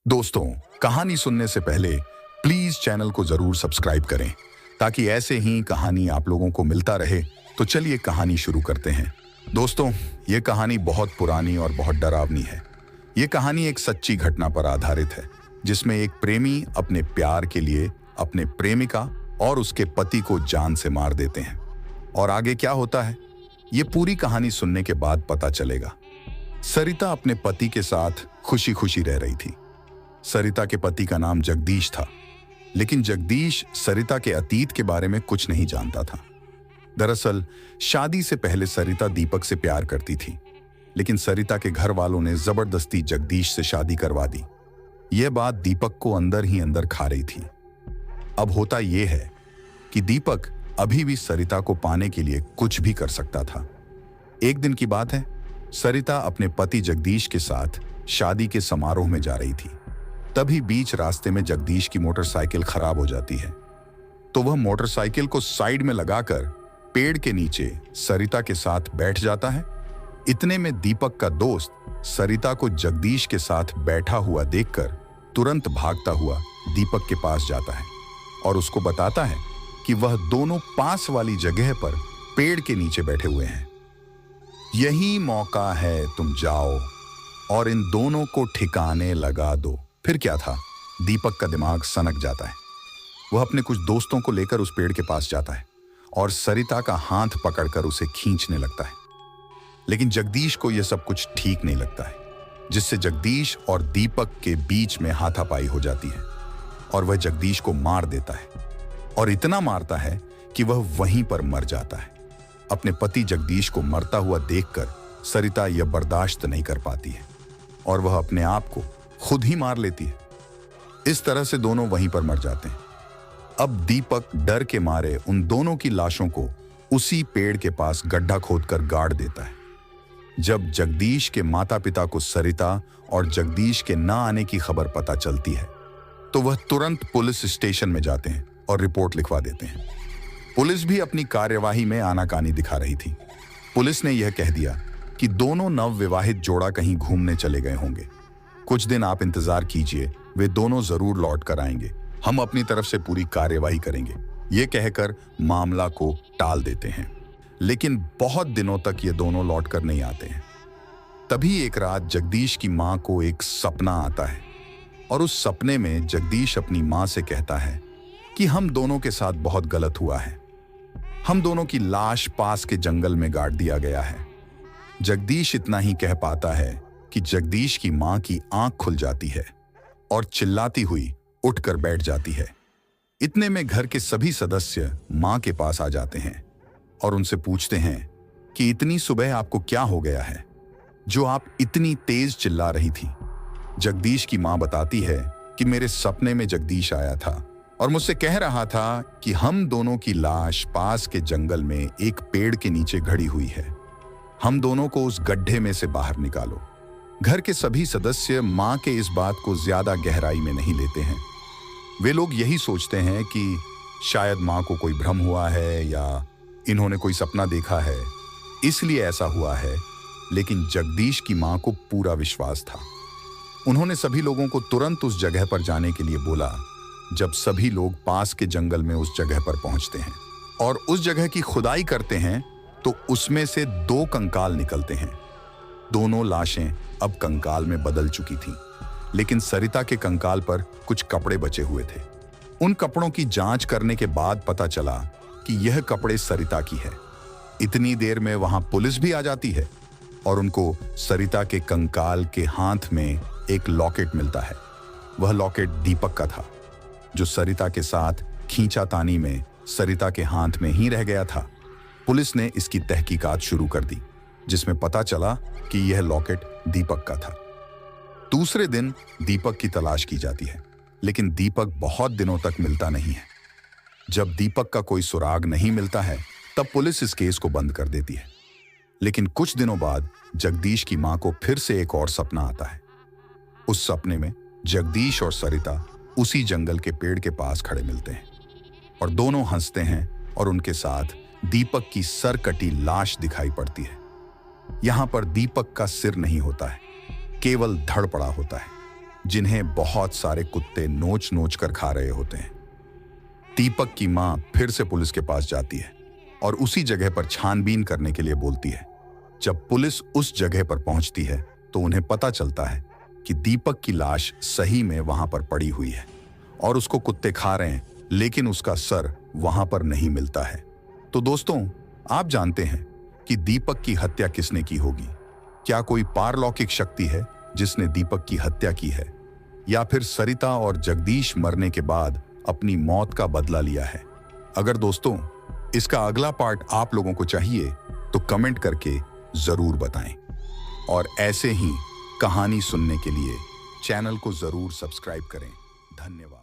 दोस्तों, कहानी सुनने से पहले प्लीज चैनल को जरूर सब्सक्राइब करें ताकि ऐसे ही कहानी आप लोगों को मिलता रहे। तो चलिए कहानी शुरू करते हैं। दोस्तों, ये कहानी बहुत पुरानी और बहुत डरावनी है। ये कहानी एक सच्ची घटना पर आधारित है जिसमें एक प्रेमी अपने प्यार के लिए अपने प्रेमिका और उसके पति को जान से मार देते हैं। और आगे क्या होता है ये पूरी कहानी सुनने के बाद पता चलेगा। सरिता अपने पति के साथ खुशी खुशी रह रही थी। सरिता के पति का नाम जगदीश था, लेकिन जगदीश सरिता के अतीत के बारे में कुछ नहीं जानता था। दरअसल शादी से पहले सरिता दीपक से प्यार करती थी, लेकिन सरिता के घर वालों ने जबरदस्ती जगदीश से शादी करवा दी। यह बात दीपक को अंदर ही अंदर खा रही थी। अब होता यह है कि दीपक अभी भी सरिता को पाने के लिए कुछ भी कर सकता था। एक दिन की बात है, सरिता अपने पति जगदीश के साथ शादी के समारोह में जा रही थी। तभी बीच रास्ते में जगदीश की मोटरसाइकिल खराब हो जाती है, तो वह मोटरसाइकिल को साइड में लगाकर पेड़ के नीचे सरिता के साथ बैठ जाता है। इतने में दीपक का दोस्त सरिता को जगदीश के साथ बैठा हुआ देखकर तुरंत भागता हुआ दीपक के पास जाता है और उसको बताता है कि वह दोनों पास वाली जगह पर पेड़ के नीचे बैठे हुए हैं। यही मौका है, तुम जाओ और इन दोनों को ठिकाने लगा दो। फिर क्या था, दीपक का दिमाग सनक जाता है। वह अपने कुछ दोस्तों को लेकर उस पेड़ के पास जाता है और सरिता का हाथ पकड़कर उसे खींचने लगता है। लेकिन जगदीश को यह सब कुछ ठीक नहीं लगता है, जिससे जगदीश और दीपक के बीच में हाथापाई हो जाती है और वह जगदीश को मार देता है। और इतना मारता है कि वह वहीं पर मर जाता है। अपने पति जगदीश को मरता हुआ देखकर सरिता यह बर्दाश्त नहीं कर पाती है और वह अपने आप को खुद ही मार लेती है। इस तरह से दोनों वहीं पर मर जाते हैं। अब दीपक डर के मारे उन दोनों की लाशों को उसी पेड़ के पास गड्ढा खोदकर गाड़ देता है। जब जगदीश के माता पिता को सरिता और जगदीश के ना आने की खबर पता चलती है, तो वह तुरंत पुलिस स्टेशन में जाते हैं और रिपोर्ट लिखवा देते हैं। पुलिस भी अपनी कार्यवाही में आनाकानी दिखा रही थी। पुलिस ने यह कह दिया कि दोनों नवविवाहित जोड़ा कहीं घूमने चले गए होंगे। कुछ दिन आप इंतजार कीजिए, वे दोनों जरूर लौट कर आएंगे। हम अपनी तरफ से पूरी कार्यवाही करेंगे। ये कहकर मामला को टाल देते हैं। लेकिन बहुत दिनों तक ये दोनों लौट कर नहीं आते हैं। तभी एक रात जगदीश की मां को एक सपना आता है और उस सपने में जगदीश अपनी मां से कहता है कि हम दोनों के साथ बहुत गलत हुआ है। हम दोनों की लाश पास के जंगल में गाड़ दिया गया है। जगदीश इतना ही कह पाता है कि जगदीश की मां की आंख खुल जाती है और चिल्लाती हुई उठकर बैठ जाती है। इतने में घर के सभी सदस्य मां के पास आ जाते हैं और उनसे पूछते हैं कि इतनी सुबह आपको क्या हो गया है जो आप इतनी तेज चिल्ला रही थी। जगदीश की मां बताती है कि मेरे सपने में जगदीश आया था और मुझसे कह रहा था कि हम दोनों की लाश पास के जंगल में एक पेड़ के नीचे खड़ी हुई है। हम दोनों को उस गड्ढे में से बाहर निकालो। घर के सभी सदस्य मां के इस बात को ज्यादा गहराई में नहीं लेते हैं। वे लोग यही सोचते हैं कि शायद मां को कोई भ्रम हुआ है या इन्होंने कोई सपना देखा है, इसलिए ऐसा हुआ है। लेकिन जगदीश की मां को पूरा विश्वास था। उन्होंने सभी लोगों को तुरंत उस जगह पर जाने के लिए बोला। जब सभी लोग पास के जंगल में उस जगह पर पहुंचते हैं और उस जगह की खुदाई करते हैं, तो उसमें से 2 कंकाल निकलते हैं। दोनों लाशें अब कंकाल में बदल चुकी थीं, लेकिन सरिता के कंकाल पर कुछ कपड़े बचे हुए थे। उन कपड़ों की जांच करने के बाद पता चला कि यह कपड़े सरिता की है। इतनी देर में वहां पुलिस भी आ जाती है और उनको सरिता के कंकाल के हाथ में एक लॉकेट मिलता है। वह लॉकेट दीपक का था, जो सरिता के साथ खींचातानी में सरिता के हाथ में ही रह गया था। पुलिस ने इसकी तहकीकात शुरू कर दी, जिसमें पता चला कि यह लॉकेट दीपक का था। दूसरे दिन दीपक की तलाश की जाती है, लेकिन दीपक बहुत दिनों तक मिलता नहीं है। जब दीपक का कोई सुराग नहीं मिलता है, तब पुलिस इस केस को बंद कर देती है। लेकिन कुछ दिनों बाद जगदीश की मां को फिर से एक और सपना आता है। उस सपने में जगदीश और सरिता उसी जंगल के पेड़ के पास खड़े मिलते हैं और दोनों हंसते हैं और उनके साथ दीपक की सर कटी लाश दिखाई पड़ती है। यहां पर दीपक का सिर नहीं होता है, केवल धड़ पड़ा होता है। जिन्हें बहुत सारे कुत्ते नोच नोच कर खा रहे होते हैं। दीपक की मां फिर से पुलिस के पास जाती है और उसी जगह पर छानबीन करने के लिए बोलती है। जब पुलिस उस जगह पर पहुंचती है तो उन्हें पता चलता है कि दीपक की लाश सही में वहां पर पड़ी हुई है और उसको कुत्ते खा रहे हैं, लेकिन उसका सर वहां पर नहीं मिलता है। तो दोस्तों, आप जानते हैं कि दीपक की हत्या किसने की होगी? क्या कोई पारलौकिक शक्ति है जिसने दीपक की हत्या की है, या फिर सरिता और जगदीश मरने के बाद अपनी मौत का बदला लिया है? अगर दोस्तों इसका अगला पार्ट आप लोगों को चाहिए तो कमेंट करके जरूर बताएं, और ऐसे ही कहानी सुनने के लिए चैनल को जरूर सब्सक्राइब करें। धन्यवाद।